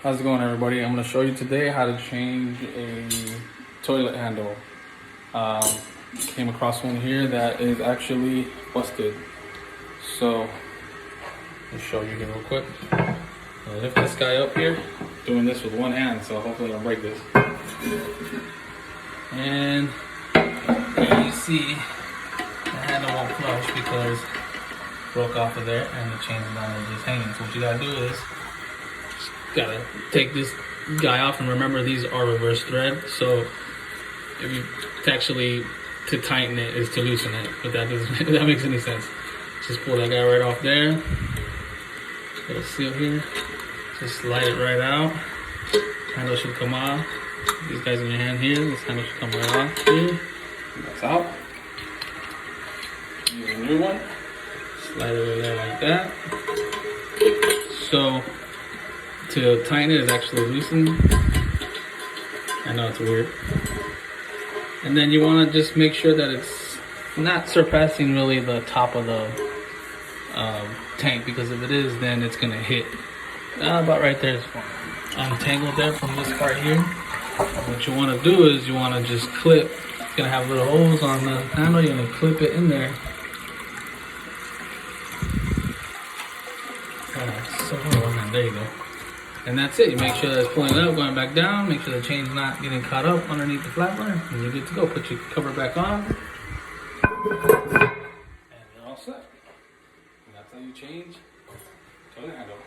How's it going, everybody? I'm going to show you today how to change a toilet handle. Came across one here that is actually busted. So, let me show you here real quick. I'll lift this guy up here, doing this with one hand, so hopefully I don't break this. And here you see the handle won't flush because it broke off of there and the chain line is just hanging. So what you gotta do is gotta take this guy off, and remember these are reverse thread, so if you actually to tighten it is to loosen it, but if that makes any sense. Just pull that guy right off there, little seal here, just slide it right out, handle should come off. These guys in your hand here, this handle should come right off here, that's out. Use a new one, slide it over there like that. So to tighten it is actually loosened. I know it's weird. And then you want to just make sure that it's not surpassing really the top of the tank, because if it is, then it's gonna hit about right there. It's untangled there from this part here. What you want to do is you want to just clip. It's gonna have little holes on the handle. You're gonna clip it in there. There you go. And that's it. You make sure that it's pulling up, going back down. Make sure the chain's not getting caught up underneath the flatware, and you're good to go. Put your cover back on, and you're all set. And that's how you change toilet handle.